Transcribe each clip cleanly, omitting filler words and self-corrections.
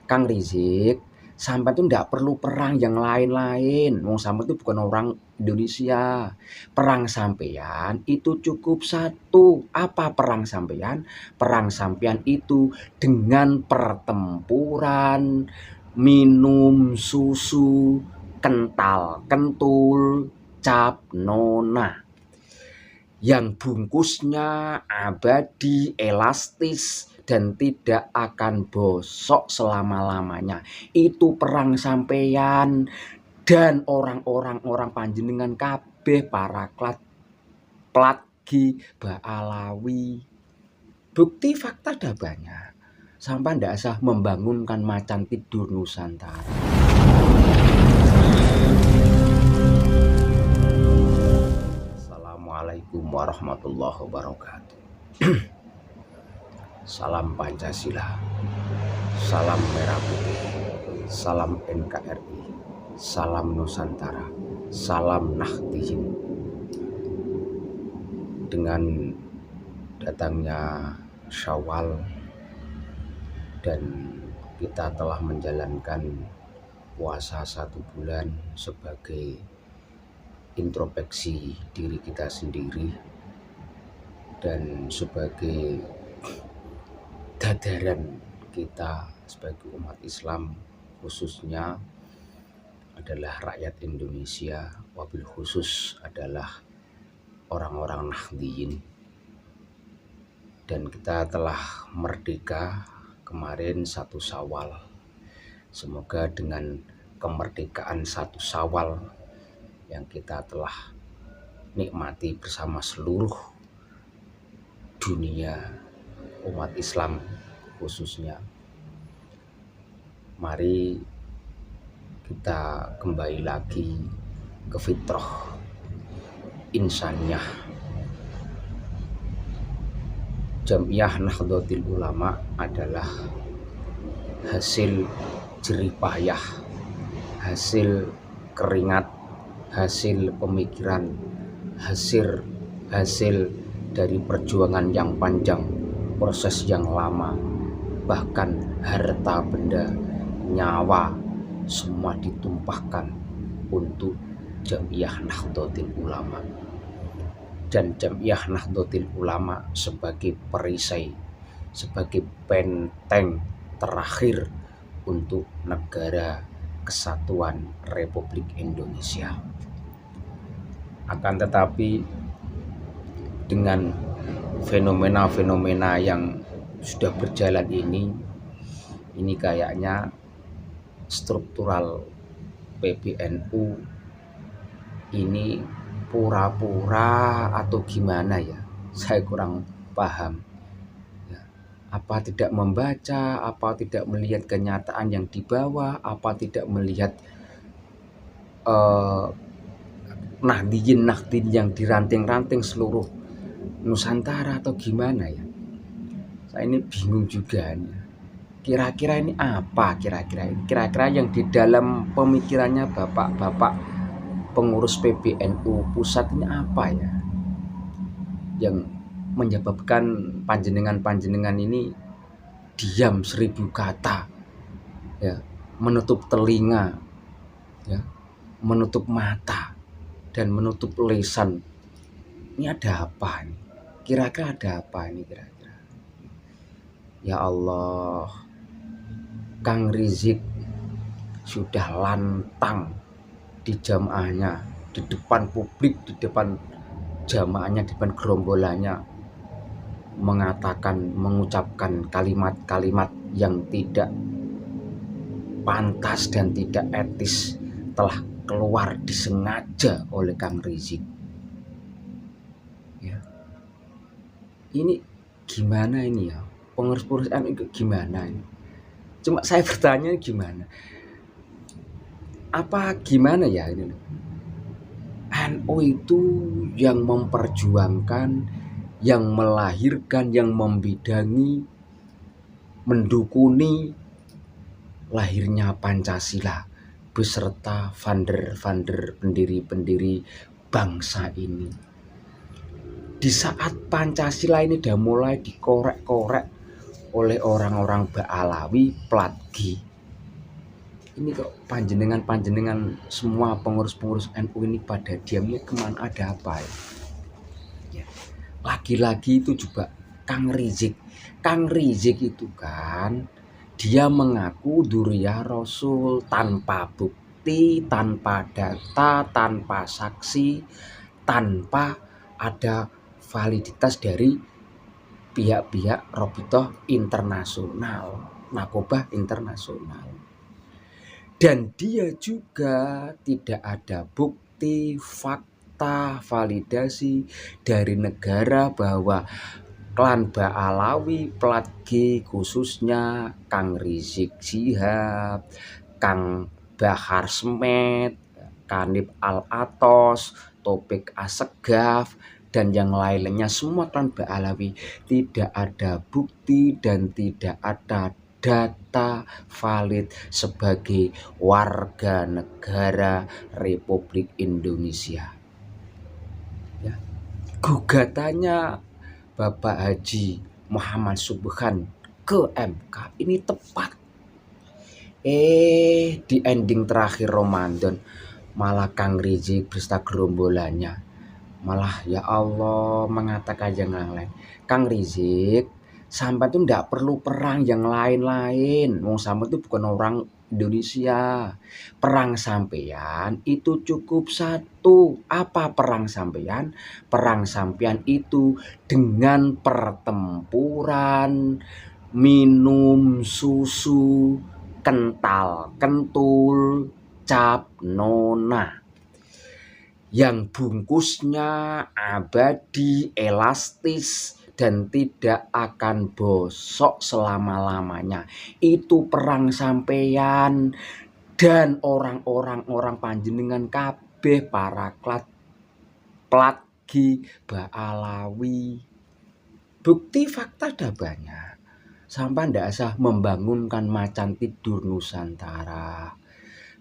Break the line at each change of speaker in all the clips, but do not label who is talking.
Kang Rizik, sampean tuh ndak perlu perang yang lain-lain. Wong sampean tuh bukan orang Indonesia. Perang sampean itu cukup satu. Apa perang sampean? Perang sampean itu dengan pertempuran, minum susu, kental, kentul, cap, nona yang bungkusnya abadi, elastis, dan tidak akan bosok selama-lamanya. Itu perang sampeyan dan orang panjenengan kabeh para platgi, Baalawi. Bukti fakta ada banyak. Sampai ndak usah membangunkan macan tidur Nusantara. Assalamualaikum warahmatullahi wabarakatuh. Salam Pancasila, salam Merah Putih, salam NKRI, salam Nusantara, salam Nahdliyin. Dengan datangnya Syawal dan kita telah menjalankan puasa 1 bulan sebagai introspeksi diri kita sendiri dan sebagai dadaran kita sebagai umat Islam, khususnya adalah rakyat Indonesia, wabil khusus adalah orang-orang Nahdliyin. Dan kita telah merdeka kemarin 1 Syawal. Semoga dengan kemerdekaan 1 Syawal yang kita telah nikmati bersama seluruh dunia umat Islam khususnya, mari kita kembali lagi ke fitrah insaniyah. Jam'iyah Nahdlatul Ulama adalah hasil jerih payah, hasil keringat, hasil pemikiran, hasil dari perjuangan yang panjang, proses yang lama, bahkan harta benda, nyawa, semua ditumpahkan untuk Jam'iyah Nahdlatul Ulama. Dan Jam'iyah Nahdlatul Ulama sebagai perisai, sebagai benteng terakhir untuk negara kesatuan Republik Indonesia. Akan tetapi dengan fenomena-fenomena yang sudah berjalan ini kayaknya struktural PBNU ini pura-pura atau gimana ya, saya kurang paham ya. Apa tidak membaca, apa tidak melihat kenyataan yang di bawah, apa tidak melihat Nahdliyin yang diranting-ranting seluruh Nusantara atau gimana ya. Saya ini bingung juga nih. Kira-kira ini apa kira-kira yang di dalam pemikirannya bapak-bapak pengurus PBNU pusat ini apa ya, yang menyebabkan panjenengan ini diam 1000 kata ya, menutup telinga ya, menutup mata dan menutup lisan. Ini ada apa nih? Kira-kira ada apa ini kira-kira? Ya Allah, Kang Rizik sudah lantang di jamaahnya, di depan publik, di depan jamaahnya, di depan gerombolannya, mengucapkan kalimat-kalimat yang tidak pantas dan tidak etis, telah keluar disengaja oleh Kang Rizik. Ya. Ini gimana ini ya? Pengurus-pengurus NU itu gimana ini? Cuma saya bertanya gimana? Apa gimana ya ini? NU itu yang memperjuangkan, yang melahirkan, yang membidangi, mendukuni lahirnya Pancasila beserta founder pendiri-pendiri bangsa ini. Di saat Pancasila ini udah mulai dikorek-korek oleh orang-orang Baalawi, platgi, Ini kok panjenengan semua pengurus-pengurus NU ini pada diamnya kemana, ada apa ya? Ya. Lagi-lagi itu juga Kang Rizik. Kang Rizik itu kan dia mengaku Dzurriyyah Rasul tanpa bukti, tanpa data, tanpa saksi, tanpa ada validitas dari pihak-pihak Robitoh internasional, Nakobah internasional. Dan dia juga tidak ada bukti, fakta, validasi dari negara bahwa klan Ba'alawi Plat G, khususnya Kang Rizik Syihab, Kang Bahar Smed, Kanib Al-Atos, Topik Assegaf, dan yang lainnya, semua klan Ba'alawi tidak ada bukti dan tidak ada data valid sebagai warga negara Republik Indonesia. Ya. Gugatannya Bapak Haji Muhammad Subhan ke MK ini tepat. Di ending terakhir Ramadan malah Kang Rizik beserta gerombolannya malah ya Allah mengatakan yang lain. Kang Rizik, sampai tuh ndak perlu perang yang lain-lain. Wong sampai tuh bukan orang Indonesia. Perang sampean itu cukup satu. Apa perang sampean? Perang sampean itu dengan pertempuran, minum susu, kental, kentul, cap, nona, yang bungkusnya abadi, elastis, dan tidak akan bosok selama-lamanya. Itu perang sampeyan dan orang panjenengan kabeh para Plat G, Ba'alawi. Bukti fakta ada banyak. Sampai ndak usah membangunkan macan tidur Nusantara.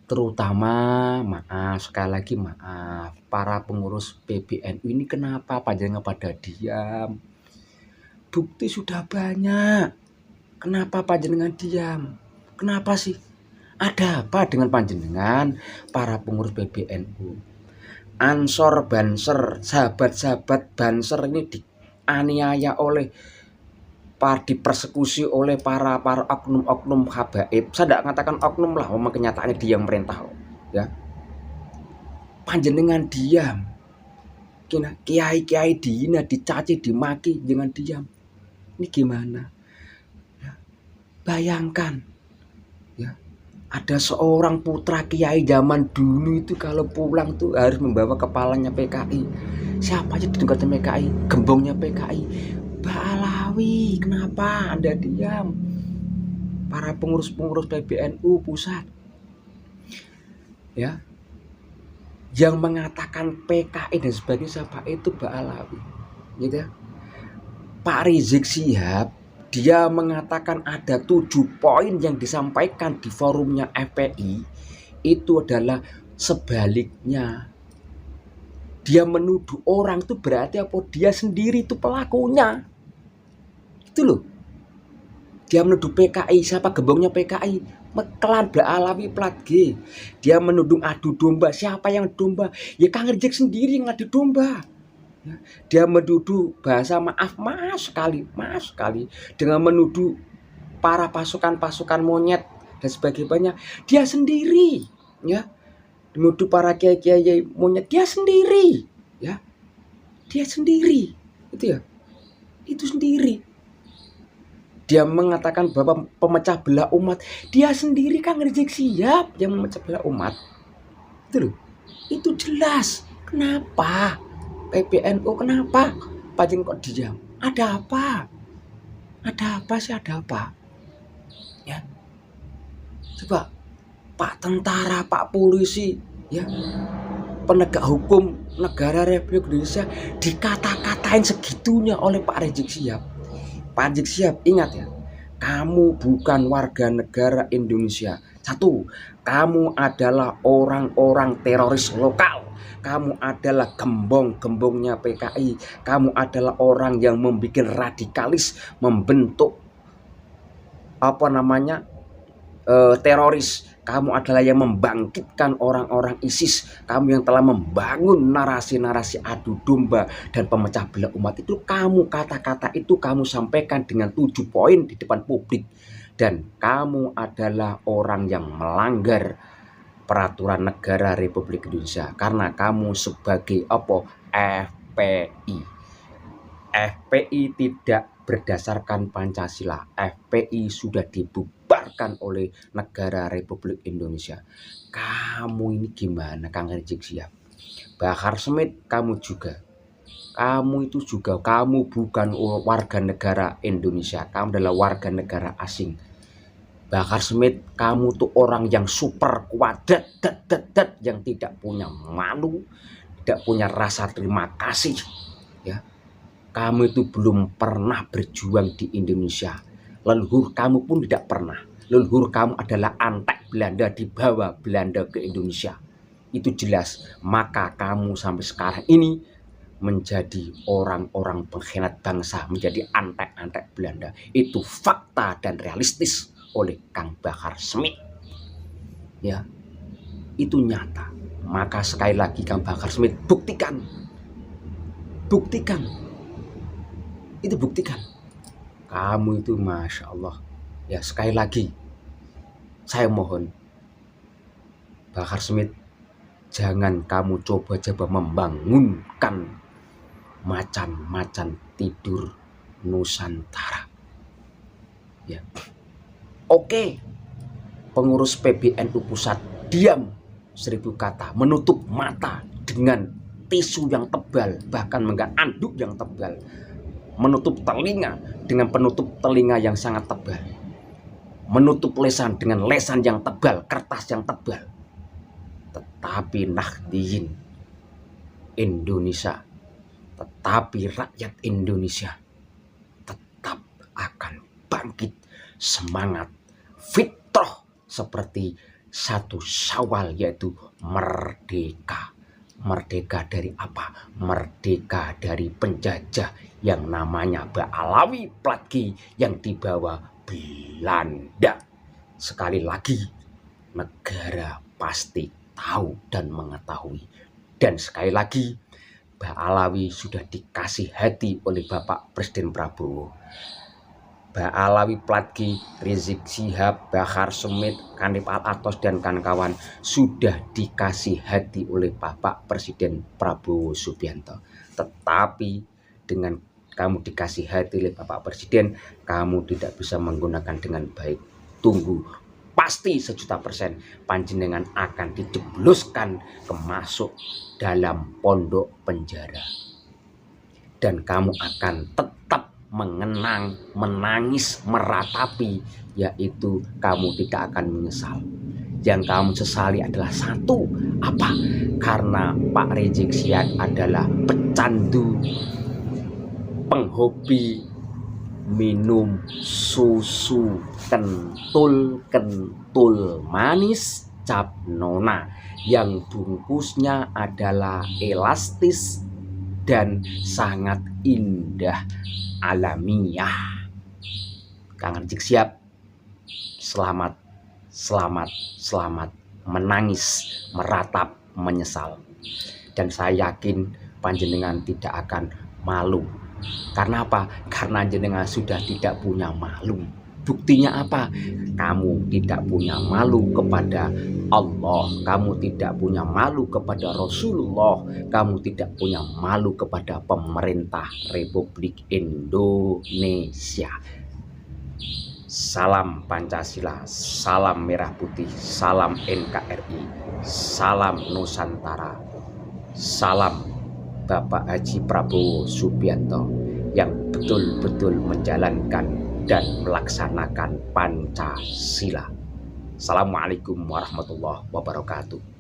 Terutama sekali lagi maaf, para pengurus PBNU ini kenapa panjenengan pada diam? Bukti sudah banyak. Kenapa panjenengan diam? Kenapa sih? Ada apa dengan panjenengan para pengurus PBNU? Ansor Banser, sahabat-sahabat Banser ini dianiaya oleh dipersekusi oleh para oknum-oknum habaib. Saya tidak mengatakan oknum lah, memang kenyataannya dia yang merintah. Ya, panjenengan diam. Kiai-kiai dihina, dicaci, dimaki, jangan diam. Ini gimana? Ya, bayangkan, ya, ada seorang putra kiai zaman dulu itu kalau pulang tuh harus membawa kepalanya PKI. Siapa aja didengarkan PKI? Gembongnya PKI. Ba'alawi, kenapa Anda diam? Para pengurus-pengurus PBNU pusat, ya, yang mengatakan PKI dan sebagainya siapa itu Ba'alawi, gitu ya. Pak Rizik Syihab dia mengatakan ada 7 poin yang disampaikan di forumnya FPI itu adalah sebaliknya. Dia menuduh orang itu berarti apa? Dia sendiri itu pelakunya. Itu loh. Dia menuduh PKI, siapa gembongnya PKI? Klan Ba'alawi Plat G. Dia menuduh adu domba, siapa yang domba? Ya Kang Rizik sendiri yang adu domba. Dia menuduh bahasa maaf mas sekali dengan menuduh para pasukan monyet dan sebagainya. Dia sendiri, ya. Menuduh para kiai-kiai monyet, dia sendiri, ya. Dia sendiri, itu ya. Itu sendiri. Dia mengatakan bahwa pemecah belah umat. Dia sendiri Kang Rizik Syihab yang memecah belah umat. Itu loh. Itu jelas. Kenapa? PBNU kenapa? Panjenengan kok diam? Ada apa? Ada apa sih? Ada apa? Ya. Coba Pak tentara, Pak polisi, ya. Penegak hukum negara Republik Indonesia dikata-katain segitunya oleh Pak Rizik Syihab. Pak Rizik Syihab, ingat ya, kamu bukan warga negara Indonesia. 1, kamu adalah orang-orang teroris lokal. Kamu adalah gembongnya PKI. Kamu adalah orang yang membuat radikalis, membentuk teroris Kamu adalah yang membangkitkan orang-orang ISIS. Kamu yang telah membangun narasi-narasi adu domba dan pemecah belah umat itu. Kamu kata-kata itu kamu sampaikan dengan 7 poin di depan publik. Dan kamu adalah orang yang melanggar peraturan negara Republik Indonesia. Karena kamu sebagai FPI. FPI tidak berdasarkan Pancasila. FPI sudah dibubarkan oleh negara Republik Indonesia. Kamu ini gimana, Kang Rizik Syihab? Bahar Smith, kamu juga. Kamu itu juga, kamu bukan warga negara Indonesia. Kamu adalah warga negara asing. Bahar Smith, kamu tuh orang yang super kuat, yang tidak punya malu, tidak punya rasa terima kasih. Ya. Kamu itu belum pernah berjuang di Indonesia. Leluhur kamu pun tidak pernah. Leluhur kamu adalah antek Belanda, dibawa Belanda ke Indonesia. Itu jelas. Maka kamu sampai sekarang ini menjadi orang-orang pengkhianat bangsa, menjadi antek-antek Belanda. Itu fakta dan realistis oleh Kang Bahar Smith. Ya, itu nyata. Maka sekali lagi Kang Bahar Smith, buktikan. Itu buktikan. Kamu itu Masya Allah. Ya, sekali lagi saya mohon, Bahar Smith, jangan kamu coba-coba membangunkan macan-macan tidur Nusantara. Ya. Oke, pengurus PBNU pusat diam 1000 kata, menutup mata dengan tisu yang tebal, bahkan menggunakan anduk yang tebal, menutup telinga dengan penutup telinga yang sangat tebal, menutup lesan dengan lesan yang tebal, kertas yang tebal. Tetapi Nahdliyin Indonesia, tetapi rakyat Indonesia tetap akan bangkit semangat fitrah seperti 1 Syawal, yaitu merdeka. Merdeka dari apa? Merdeka dari penjajah yang namanya Ba'alawi Platki yang dibawa Belanda. Sekali lagi, negara pasti tahu dan mengetahui. Dan sekali lagi, Ba'alawi sudah dikasih hati oleh Bapak Presiden Prabowo. Ba'alawi Platki, Rizik Syihab, Bahar Smith, Hanif Alatos dan kawan-kawan sudah dikasih hati oleh Bapak Presiden Prabowo Subianto. Tetapi dengan kamu dikasih hati oleh Bapak Presiden, kamu tidak bisa menggunakan dengan baik. Tunggu, pasti 1.000.000% panjenengan akan dijebluskan ke masuk dalam pondok penjara. Dan kamu akan tetap mengenang, menangis, meratapi, yaitu kamu tidak akan menyesal. Yang kamu sesali adalah satu, apa? Karena Pak Rizik Syihab adalah pecandu, penghobi minum susu kentul manis cap nona yang bungkusnya adalah elastis dan sangat indah alamiah. Kang Rizik Syihab, selamat menangis, meratap, menyesal. Dan saya yakin panjenengan tidak akan malu. Karena apa? Karena jenengan sudah tidak punya malu. Buktinya apa? Kamu tidak punya malu kepada Allah, kamu tidak punya malu kepada Rasulullah, kamu tidak punya malu kepada pemerintah Republik Indonesia. Salam Pancasila, salam Merah Putih, salam NKRI, salam Nusantara, salam Bapak Haji Prabowo Subianto yang betul-betul menjalankan dan melaksanakan Pancasila. Assalamualaikum warahmatullahi wabarakatuh.